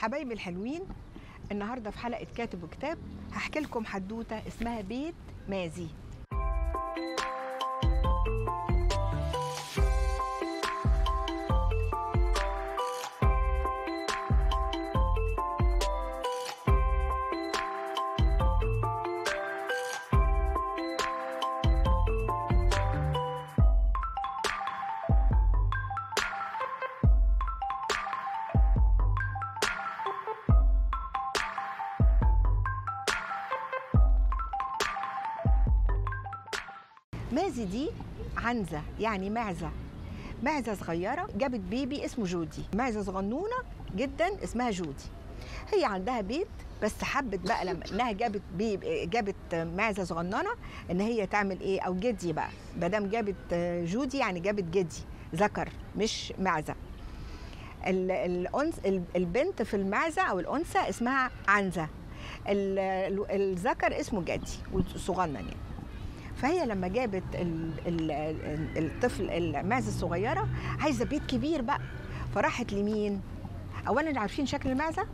حبايبي الحلوين، النهارده في حلقه كاتب وكتاب هحكي لكم حدوته اسمها بيت مازي. مازي دي عنزة، يعني معزة صغيرة جابت بيبي اسمه جودي. معزة صغنونة جدا اسمها جودي. هي عندها بيت، بس حبت بقى لما انها جابت معزة صغننة ان هي تعمل ايه، او جدي بقى، مادام جابت جودي يعني جابت جدي ذكر مش معزة. البنت في المعزة او الانثى اسمها عنزة، الذكر اسمه جدي والصغنن يعني. فهي لما جابت الطفل المعزة الصغيرة عايزة بيت كبير بقى، فراحت لمين؟ أولا عارفين شكل المعزة؟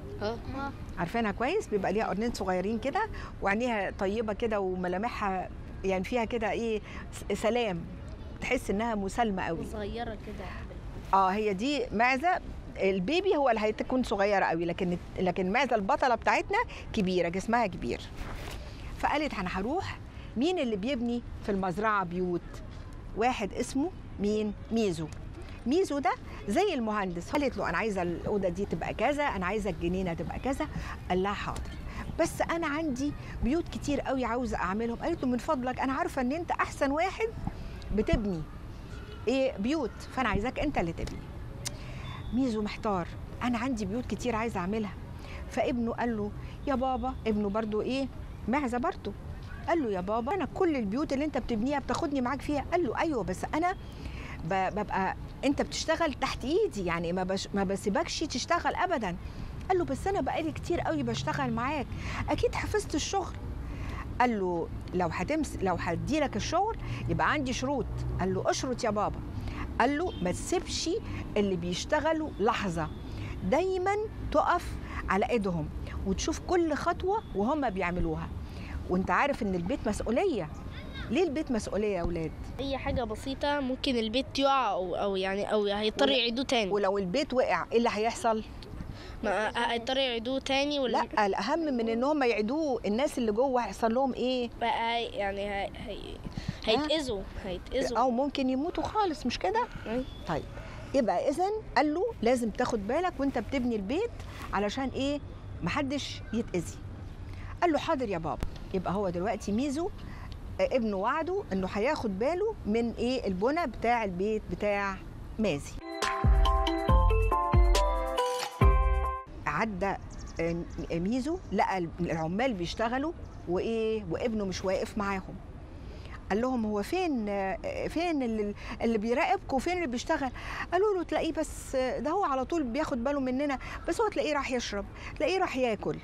عارفينها كويس، بيبقى ليها قرنين صغيرين كده وعينيها طيبة كده وملامحها يعني فيها كده إيه سلام، تحس إنها مسالمة قوي صغيرة كده. هي دي معزة. البيبي هو اللي هتكون صغيرة قوي، لكن المعزة البطلة بتاعتنا كبيرة، جسمها كبير. فقالت أنا هروح. مين اللي بيبني في المزرعة بيوت؟ واحد اسمه مين؟ ميزو ده زي المهندس. قالت له أنا عايزة الأوضة دي تبقى كذا، أنا عايزة الجنينة تبقى كذا. قال لها حاضر، بس أنا عندي بيوت كتير قوي عاوزة أعملهم. قالت له من فضلك أنا عارفة إن أنت أحسن واحد بتبني بيوت، فأنا عايزاك أنت اللي تبني. ميزو محتار، أنا عندي بيوت كتير عايزة أعملها. فابنه قال له يا بابا، ابنه برضو معزة برضو، قال له يا بابا أنا كل البيوت اللي أنت بتبنيها بتاخدني معاك فيها. قال له أيوه، بس أنا ببقى أنت بتشتغل تحت إيدي، يعني ما بسيبكش تشتغل أبدا. قال له بس أنا بقالي كتير قوي بشتغل معاك، أكيد حفظت الشغل. قال له لو هديلك الشغل يبقى عندي شروط. قال له اشرط يا بابا. قال له ما تسيبش اللي بيشتغلوا لحظة، دايما تقف على إيدهم وتشوف كل خطوة وهم بيعملوها، وانت عارف ان البيت مسؤوليه. ليه البيت مسؤوليه يا اولاد؟ اي حاجه بسيطه ممكن البيت يقع او هيضطروا يعيدوه تاني. ولو البيت وقع ايه اللي هيحصل؟ ما هيضطروا يعيدوه تاني لا، الاهم من ان هم يعيدوه الناس اللي جوه هيحصل لهم ايه بقى؟ يعني هيتاذوا او ممكن يموتوا خالص، مش كده؟ طيب يبقى اذن قال له لازم تاخد بالك وانت بتبني البيت علشان ايه محدش يتاذي. قال له حاضر يا بابا. يبقى هو دلوقتي ميزو ابنه وعده انه هياخد باله من البنى بتاع البيت بتاع مازي. عدى ميزو لقى العمال بيشتغلوا وابنه مش واقف معاهم. قال لهم هو فين اللي بيراقبكم، فين اللي بيشتغل؟ قالوا له تلاقيه، بس ده هو على طول بياخد باله مننا، بس هو تلاقيه راح يشرب، تلاقيه راح ياكل.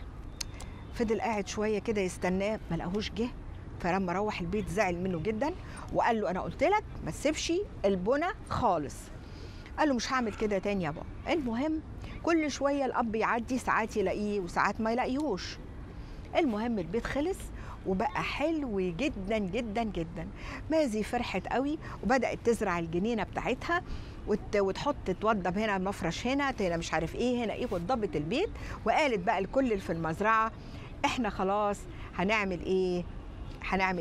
فضل قاعد شويه كده يستناه، ما لقاهوش جه. فلما روح البيت زعل منه جدا وقال له انا قلت لك ما تسيبش البنى خالص. قال له مش هعمل كده تاني يا بابا. المهم كل شويه الاب يعدي، ساعات يلاقيه وساعات ما يلاقيهوش. المهم البيت خلص وبقى حلو جدا جدا جدا. مازي فرحت قوي وبدات تزرع الجنينه بتاعتها وتحط توضب هنا مفرش، هنا مش عارف ايه، هنا ايه، وتضبط البيت. وقالت بقى الكل اللي في المزرعه احنا خلاص هنعمل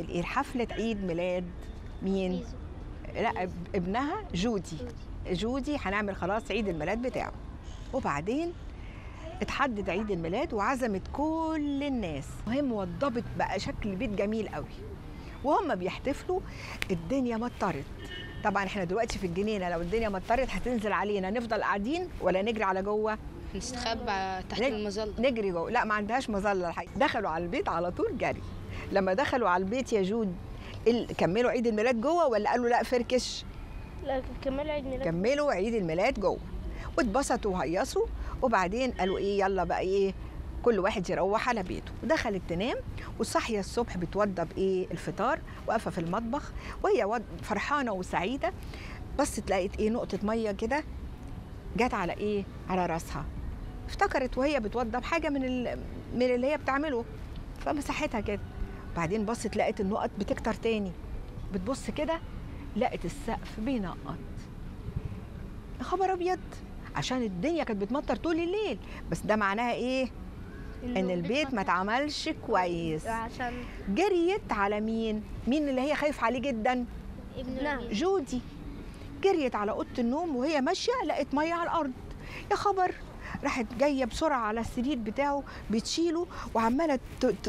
ايه حفله عيد ميلاد مين؟ لا، ابنها جودي هنعمل خلاص عيد الميلاد بتاعه. وبعدين اتحدد عيد الميلاد وعزمت كل الناس. مهم وضبت بقى شكل البيت جميل قوي. وهم بيحتفلوا الدنيا مطرت. طبعا احنا دلوقتي في الجنينه، لو الدنيا مطرت هتنزل علينا، نفضل قاعدين ولا نجري على جوه؟ نستخبى تحت المظله. نجري جوه. لا، ما عندهاش مظله الحقيقه. دخلوا على البيت على طول جري. لما دخلوا على البيت يا جود كملوا عيد الميلاد جوه ولا قالوا لا فركش؟ لا، كملوا عيد الميلاد جوه واتبسطوا وهيصوا. وبعدين قالوا يلا بقى كل واحد يروح على بيته. ودخلت تنام وصحيه الصبح بتوضب الفطار، واقفه في المطبخ وهي فرحانه وسعيده. بس لقيت نقطه ميه كده جت على على راسها. افتكرت وهي بتوضب حاجه من اللي هي بتعمله، فمسحتها كده. بعدين بصت لقت النقط بتكتر تاني، بتبص كده لقت السقف بينقط. يا خبر ابيض، عشان الدنيا كانت بتمطر طول الليل. بس ده معناها ايه؟ ان البيت ما اتعملش كويس. عشان جريت على مين اللي هي خايفه عليه جدا؟ ابنها جودي. جريت على اوضه النوم وهي ماشيه لقت ميه على الارض. يا خبر، راحت جايه بسرعه على السرير بتاعه بتشيله وعماله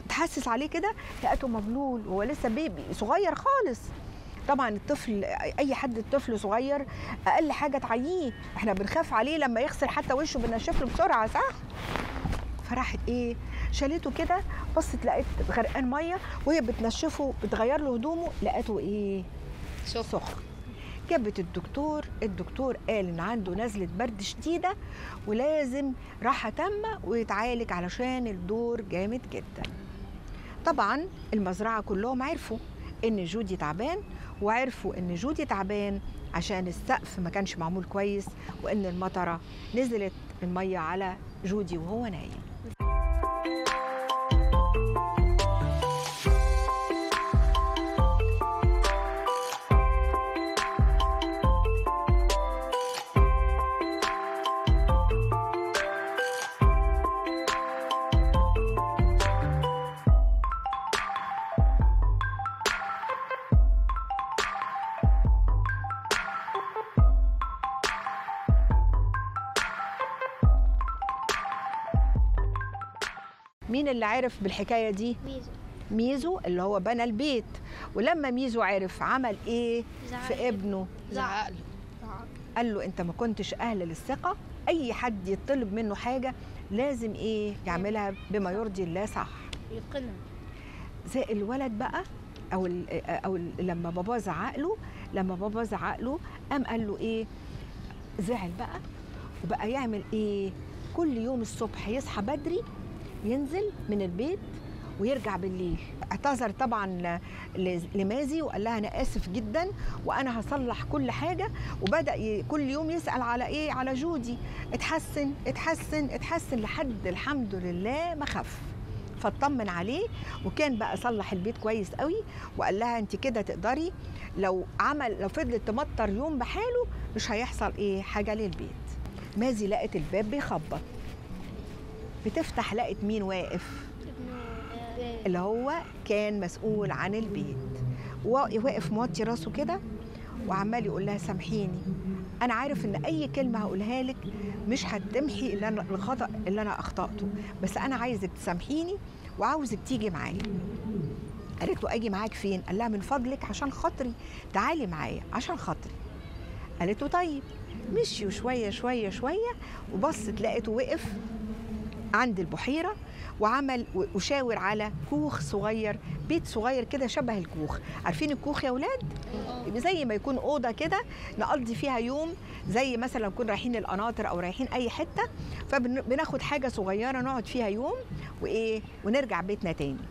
تحسس عليه كده، لقته مبلول وهو لسه بيبي صغير خالص. طبعا الطفل، اي حد الطفل صغير اقل حاجه تعييه، احنا بنخاف عليه لما يغسل حتى وشه بنشف له بسرعه، صح؟ فراحت ايه، شالته كده، بصت لقيت غرقان ميه وهي بتنشفه بتغير له هدومه، لقيته ايه؟ سخن. جابت الدكتور قال ان عنده نزله برد شديده ولازم راحه تامه ويتعالج علشان الدور جامد جدا. طبعا المزرعه كلهم عرفوا ان جودي تعبان، وعرفوا ان جودي تعبان عشان السقف ما كانش معمول كويس، وان المطره نزلت الميه على جودي وهو نايم. مين اللي عرف بالحكايه دي؟ ميزو اللي هو بنى البيت. ولما ميزو عرف عمل ايه في ابنه؟ زعق له. قال له انت ما كنتش اهل للثقه، اي حد يطلب منه حاجه لازم ايه يعملها بما يرضي الله، صح؟ يتقنها. زي الولد بقى لما بابا زعق له قام قال له ايه؟ زعل بقى وبقى يعمل ايه؟ كل يوم الصبح يصحى بدري ينزل من البيت ويرجع بالليل. اعتذر طبعا لمازي وقال لها انا اسف جدا وانا هصلح كل حاجه، وبدا كل يوم يسال على ايه؟ على جودي. اتحسن لحد الحمد لله ما خف. فاطمن عليه وكان بقى صلح البيت كويس قوي، وقال لها انت كده تقدري، لو فضلت تمطر يوم بحاله مش هيحصل ايه حاجه للبيت. مازي لقت الباب بيخبط، بتفتح لقت مين واقف؟ اللي هو كان مسؤول عن البيت، واقف موطي راسه كده وعمال يقول لها سامحيني، انا عارف ان اي كلمه هقولها لك مش هتمحي الخطا اللي انا اخطاته، بس انا عايزك تسامحيني وعاوزك تيجي معايا. قالت له اجي معاك فين؟ قال لها من فضلك عشان خاطري تعالي معايا عشان خاطري. قالت له طيب. مشيوا شويه شويه شويه وبصت لقيته وقف عند البحيره وعمل وشاور على كوخ صغير، بيت صغير كده شبه الكوخ. عارفين الكوخ يا ولاد؟ زي ما يكون اوضه كده نقضي فيها يوم، زي مثلا نكون رايحين القناطر او رايحين اي حته، فبناخد حاجه صغيره نقعد فيها يوم وايه ونرجع بيتنا تاني.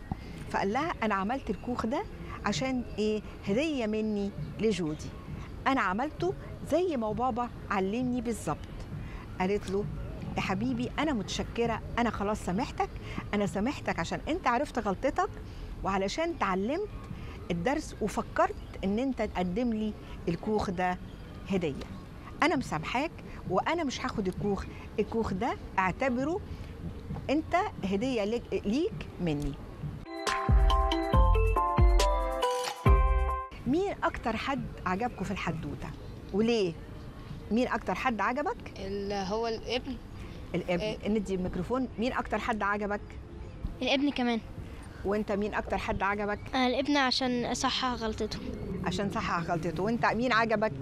فقال لها انا عملت الكوخ ده عشان ايه؟ هديه مني لجودي، انا عملته زي ما بابا علمني بالظبط. قالت له يا حبيبي انا متشكره، انا خلاص سامحتك، انا سامحتك عشان انت عرفت غلطتك وعلشان تعلمت الدرس وفكرت ان انت تقدم لي الكوخ ده هديه. انا مسامحاك وانا مش هاخد الكوخ ده اعتبره انت هديه ليك مني. مين اكتر حد عجبكم في الحدوته وليه؟ مين اكتر حد عجبك؟ اللي هو الابن. ندي الميكروفون. مين اكتر حد عجبك؟ الابن كمان. وانت مين اكتر حد عجبك؟ الابن عشان صحح غلطته. عشان صحح غلطته. وانت مين عجبك؟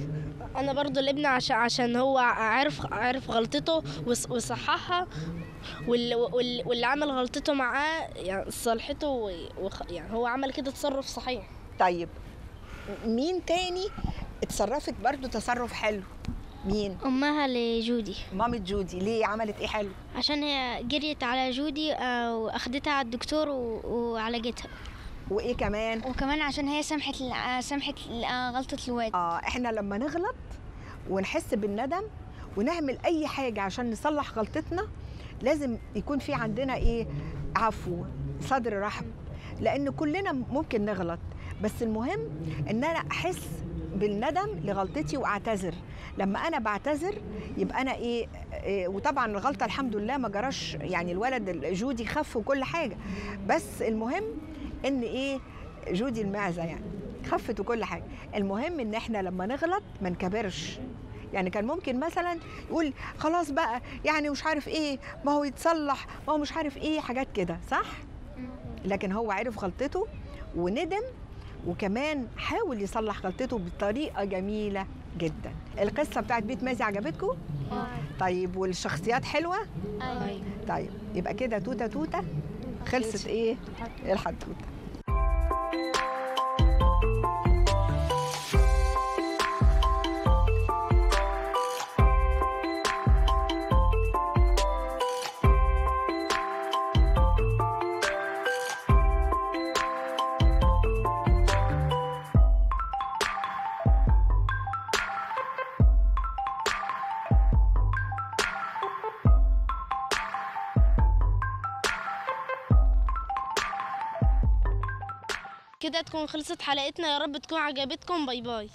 انا برضو الابن عشان هو عرف غلطته وصححها، واللي عمل غلطته معاه يعني صلحته يعني هو عمل كده تصرف صحيح. طيب مين تاني اتصرفت برضو تصرف حلو؟ مين؟ امها لجودي. مامة جودي. ليه عملت ايه حلو؟ عشان هي جريت على جودي واخدتها على الدكتور وعالجتها. وايه كمان؟ وكمان عشان هي سمحت غلطة الواد. احنا لما نغلط ونحس بالندم ونعمل اي حاجه عشان نصلح غلطتنا، لازم يكون في عندنا ايه، عفو، صدر رحب، لان كلنا ممكن نغلط، بس المهم ان انا احس بالندم لغلطتي واعتذر. لما انا بعتذر يبقى انا إيه وطبعا الغلطه الحمد لله ما جراش، يعني الولد جودي خف وكل حاجه، بس المهم ان ايه، جودي المعزه يعني خفت وكل حاجه. المهم ان احنا لما نغلط ما نكبرش، يعني كان ممكن مثلا يقول خلاص بقى يعني مش عارف ايه، ما هو يتصلح، ما هو مش عارف ايه، حاجات كده صح. لكن هو عرف غلطته وندم، وكمان حاول يصلح غلطته بطريقه جميله جدا. القصه بتاعت بيت مازي عجبتكم؟ طيب والشخصيات حلوه؟ ايوه. طيب يبقى كده توته توته خلصت ايه الحدوته. كده تكون خلصت حلقتنا، يا رب تكون عجبتكم. باي باي.